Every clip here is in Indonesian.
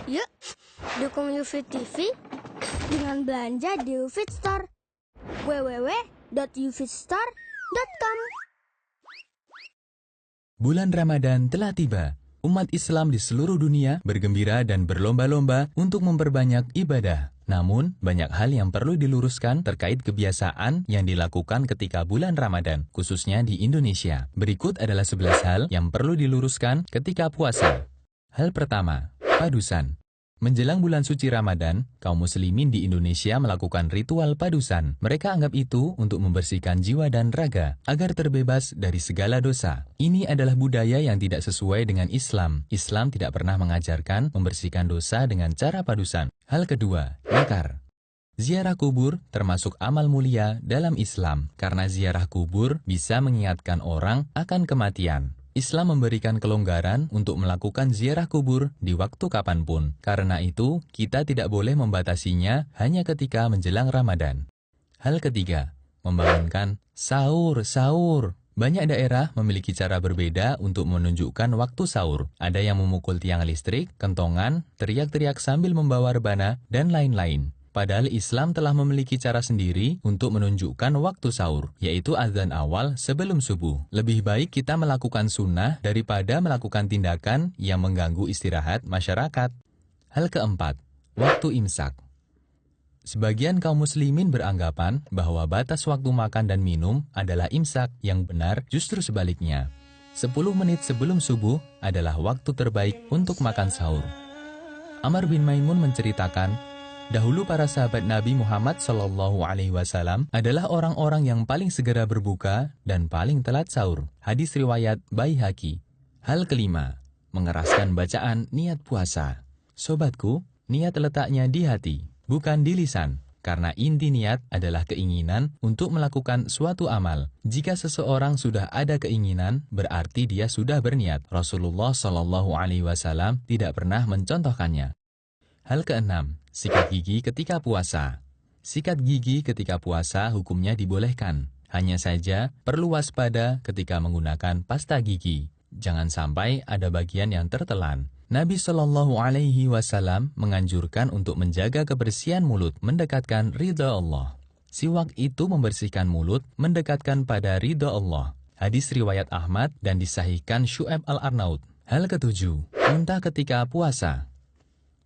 Yuk, dukung UFIT TV dengan belanja di UFIT Store. www.ufitstore.com. Bulan Ramadan telah tiba. Umat Islam di seluruh dunia bergembira dan berlomba-lomba untuk memperbanyak ibadah. Namun, banyak hal yang perlu diluruskan terkait kebiasaan yang dilakukan ketika bulan Ramadan, khususnya di Indonesia. Berikut adalah 11 hal yang perlu diluruskan ketika puasa. Hal pertama, padusan. Menjelang bulan suci Ramadan, kaum muslimin di Indonesia melakukan ritual padusan. Mereka anggap itu untuk membersihkan jiwa dan raga, agar terbebas dari segala dosa. Ini adalah budaya yang tidak sesuai dengan Islam. Islam tidak pernah mengajarkan membersihkan dosa dengan cara padusan. Hal kedua, nakar. Ziarah kubur termasuk amal mulia dalam Islam, karena ziarah kubur bisa mengingatkan orang akan kematian. Islam memberikan kelonggaran untuk melakukan ziarah kubur di waktu kapanpun. Karena itu, kita tidak boleh membatasinya hanya ketika menjelang Ramadan. Hal ketiga, membangunkan sahur. Banyak daerah memiliki cara berbeda untuk menunjukkan waktu sahur. Ada yang memukul tiang listrik, kentongan, teriak-teriak sambil membawa rebana, dan lain-lain. Padahal Islam telah memiliki cara sendiri untuk menunjukkan waktu sahur, yaitu azan awal sebelum subuh. Lebih baik kita melakukan sunnah daripada melakukan tindakan yang mengganggu istirahat masyarakat. Hal keempat, waktu imsak. Sebagian kaum muslimin beranggapan bahwa batas waktu makan dan minum adalah imsak, yang benar justru sebaliknya. 10 menit sebelum subuh adalah waktu terbaik untuk makan sahur. Amr bin Maimun menceritakan, dahulu para sahabat Nabi Muhammad SAW adalah orang-orang yang paling segera berbuka dan paling telat sahur. Hadis riwayat Baihaqi. Hal kelima, mengeraskan bacaan niat puasa. Sobatku, niat letaknya di hati, bukan di lisan. Karena inti niat adalah keinginan untuk melakukan suatu amal. Jika seseorang sudah ada keinginan, berarti dia sudah berniat. Rasulullah SAW tidak pernah mencontohkannya. Hal keenam, sikat gigi ketika puasa. Sikat gigi ketika puasa hukumnya dibolehkan. Hanya saja perlu waspada ketika menggunakan pasta gigi. Jangan sampai ada bagian yang tertelan. Nabi SAW menganjurkan untuk menjaga kebersihan mulut, mendekatkan ridha Allah. Siwak itu membersihkan mulut, mendekatkan pada ridha Allah. Hadis riwayat Ahmad dan disahihkan Syu'aib al-Arnaud. Hal ketujuh, muntah ketika puasa.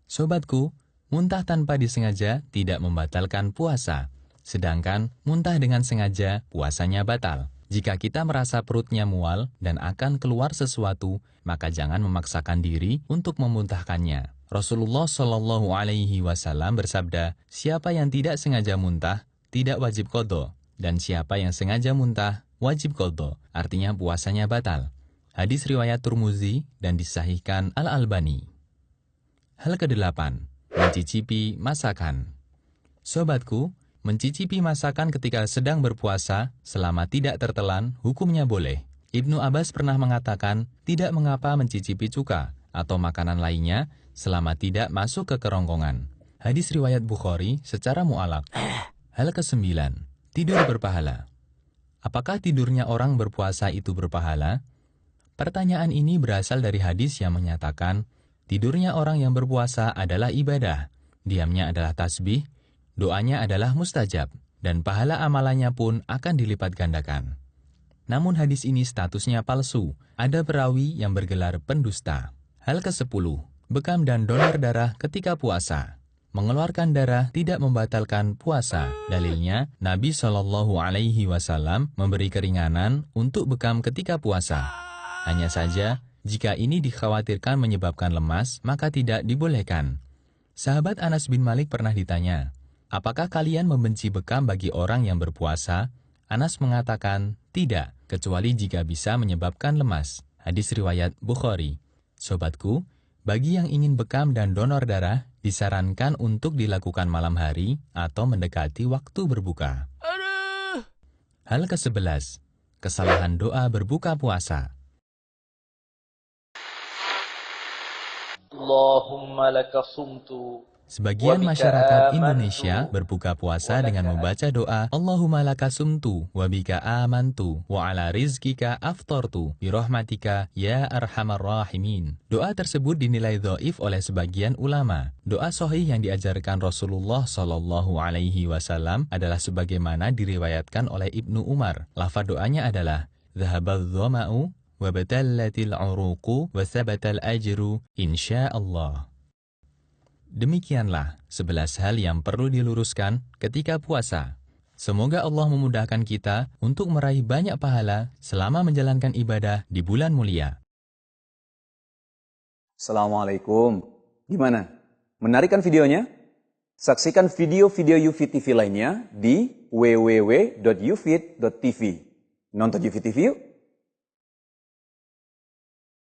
Sobatku, muntah tanpa disengaja tidak membatalkan puasa. Sedangkan muntah dengan sengaja, puasanya batal. Jika kita merasa perutnya mual dan akan keluar sesuatu, maka jangan memaksakan diri untuk memuntahkannya. Rasulullah SAW bersabda, siapa yang tidak sengaja muntah, tidak wajib qadha. Dan siapa yang sengaja muntah, wajib qadha. Artinya puasanya batal. Hadis riwayat Turmuzi dan disahihkan Al-Albani. Hal kedelapan, mencicipi masakan. Sobatku, mencicipi masakan ketika sedang berpuasa selama tidak tertelan, hukumnya boleh. Ibnu Abbas pernah mengatakan, tidak mengapa mencicipi cuka atau makanan lainnya selama tidak masuk ke kerongkongan. Hadis riwayat Bukhari secara mu'alaq. Hal kesembilan, tidur berpahala. Apakah tidurnya orang berpuasa itu berpahala? Pertanyaan ini berasal dari hadis yang menyatakan, tidurnya orang yang berpuasa adalah ibadah, diamnya adalah tasbih, doanya adalah mustajab, dan pahala amalannya pun akan dilipat gandakan. Namun hadis ini statusnya palsu, ada perawi yang bergelar pendusta. Hal ke-10, bekam dan donor darah ketika puasa. Mengeluarkan darah tidak membatalkan puasa. Dalilnya, Nabi SAW memberi keringanan untuk bekam ketika puasa. Hanya saja, jika ini dikhawatirkan menyebabkan lemas, maka tidak dibolehkan. Sahabat Anas bin Malik pernah ditanya, apakah kalian membenci bekam bagi orang yang berpuasa? Anas mengatakan, tidak, kecuali jika bisa menyebabkan lemas. Hadis riwayat Bukhari. Sobatku, bagi yang ingin bekam dan donor darah, disarankan untuk dilakukan malam hari atau mendekati waktu berbuka. Hal ke-11, kesalahan doa berbuka puasa. Allahumma laka sumtu Sebagian masyarakat Indonesia berbuka puasa dengan membaca doa Allahumma laka sumtu wa bika amantu wa ala rizkika aftartu birahmatika ya arhamar rahimin. Doa tersebut dinilai dhaif oleh sebagian ulama. Doa sahih yang diajarkan Rasulullah Shallallahu Alaihi Wasallam adalah sebagaimana diriwayatkan oleh Ibnu Umar. Lafaz doanya adalah dhahabadh dhama'u wa batallatil uruqu wa thabatal ajru insyaallah. Demikianlah 11 hal yang perlu diluruskan ketika puasa. Semoga Allah memudahkan kita untuk meraih banyak pahala selama menjalankan ibadah di bulan mulia. Assalamualaikum. Gimana? Menarik kan videonya? Saksikan video-video UFIT TV lainnya di www.ufit.tv. Nonton UFIT TV yuk!